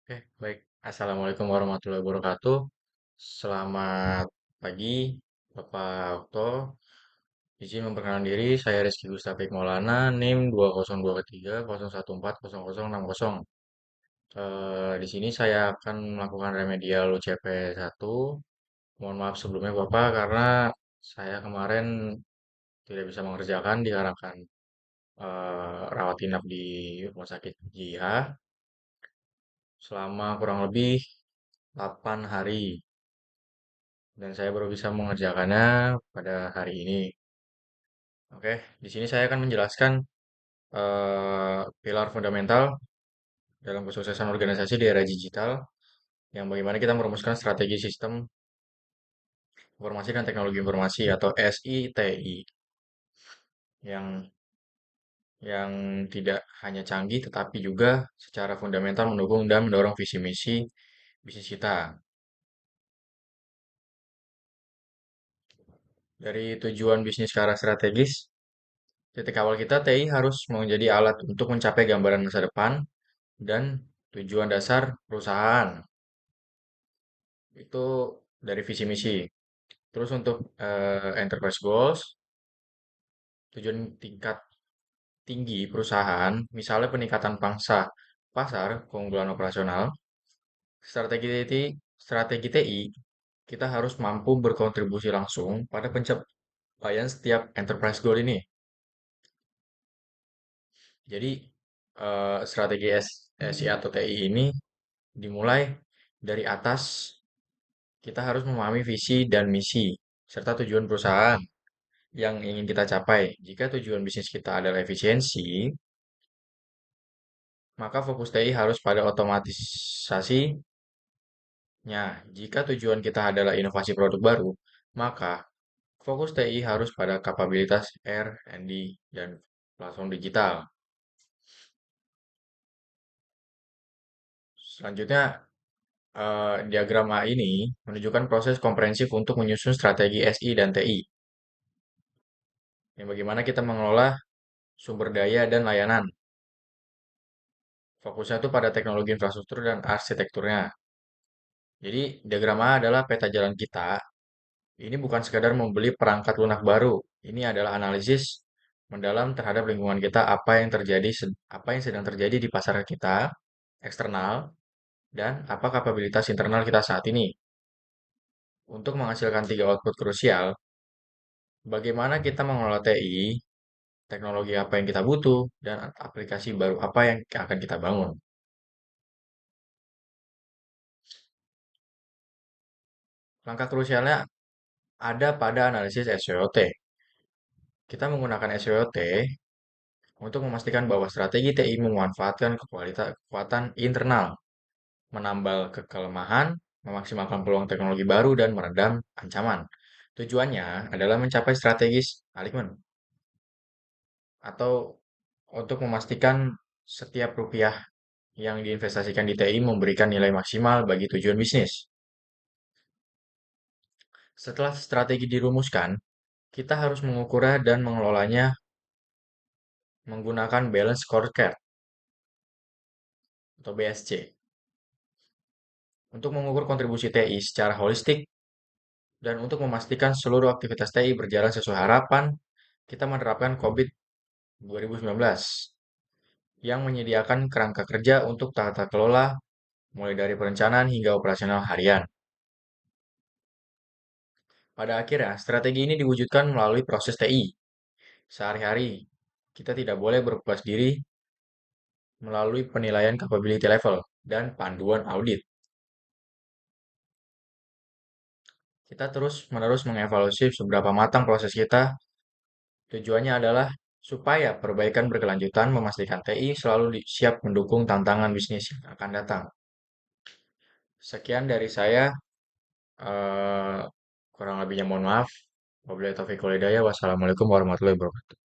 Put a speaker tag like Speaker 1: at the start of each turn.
Speaker 1: Oke, baik. Assalamualaikum warahmatullahi wabarakatuh. Selamat pagi, Bapak Okto. Izin memperkenalkan diri, saya Rizky Gustafik Maulana, NIM 20230140060. Di sini saya akan melakukan remedial UCP 1. Mohon maaf sebelumnya Bapak karena saya kemarin tidak bisa mengerjakan dikarenakan rawat inap di Rumah Sakit JIHA selama kurang lebih 8 hari. Dan saya baru bisa mengerjakannya pada hari ini. Oke, di sini saya akan menjelaskan pilar fundamental dalam kesuksesan organisasi di era digital yang bagaimana kita merumuskan strategi sistem informasi dan teknologi informasi atau SITI yang yang tidak hanya canggih tetapi juga secara fundamental mendukung dan mendorong visi misi bisnis kita. Dari tujuan bisnis ke arah strategis, titik awal kita TI harus menjadi alat untuk mencapai gambaran masa depan dan tujuan dasar perusahaan itu dari visi misi. Terus untuk enterprise goals, tujuan tingkat tinggi perusahaan, misalnya peningkatan pangsa pasar, keunggulan operasional, strategi TI, kita harus mampu berkontribusi langsung pada pencapaian setiap enterprise goal ini. Jadi strategi SI atau TI ini dimulai dari atas. Kita harus memahami visi dan misi, serta tujuan perusahaan yang ingin kita capai. Jika tujuan bisnis kita adalah efisiensi, maka fokus TI harus pada otomatisasinya. Jika tujuan kita adalah inovasi produk baru, maka fokus TI harus pada kapabilitas R&D dan platform digital. Selanjutnya, diagram A ini menunjukkan proses komprehensif untuk menyusun strategi SI dan TI. Yang bagaimana kita mengelola sumber daya dan layanan. Fokusnya itu pada teknologi infrastruktur dan arsitekturnya. Jadi diagram A adalah peta jalan kita. Ini bukan sekadar membeli perangkat lunak baru. Ini adalah analisis mendalam terhadap lingkungan kita, apa yang sedang terjadi di pasar kita, eksternal, dan apa kapabilitas internal kita saat ini. Untuk menghasilkan tiga output krusial, bagaimana kita mengelola TI, teknologi apa yang kita butuh, dan aplikasi baru apa yang akan kita bangun. Langkah krusialnya ada pada analisis SWOT. Kita menggunakan SWOT untuk memastikan bahwa strategi TI memanfaatkan kekuatan internal, menambal kelemahan, memaksimalkan peluang teknologi baru, dan meredam ancaman. Tujuannya adalah mencapai strategis alignment atau untuk memastikan setiap rupiah yang diinvestasikan di TI memberikan nilai maksimal bagi tujuan bisnis. Setelah strategi dirumuskan, kita harus mengukurnya dan mengelolanya menggunakan balance scorecard atau BSC untuk mengukur kontribusi TI secara holistik dan untuk memastikan seluruh aktivitas TI berjalan sesuai harapan, kita menerapkan COVID 2019 yang menyediakan kerangka kerja untuk tata kelola mulai dari perencanaan hingga operasional harian. Pada akhirnya, strategi ini diwujudkan melalui proses TI. Sehari-hari, kita tidak boleh berpuas diri melalui penilaian capability level dan panduan audit. Kita terus-menerus mengevaluasi seberapa matang proses kita. Tujuannya adalah supaya perbaikan berkelanjutan memastikan TI selalu siap mendukung tantangan bisnis yang akan datang. Sekian dari saya. eh, Kurang lebihnya mohon maaf. Wabillahi taufiq wal hidayah. Wassalamualaikum warahmatullahi wabarakatuh.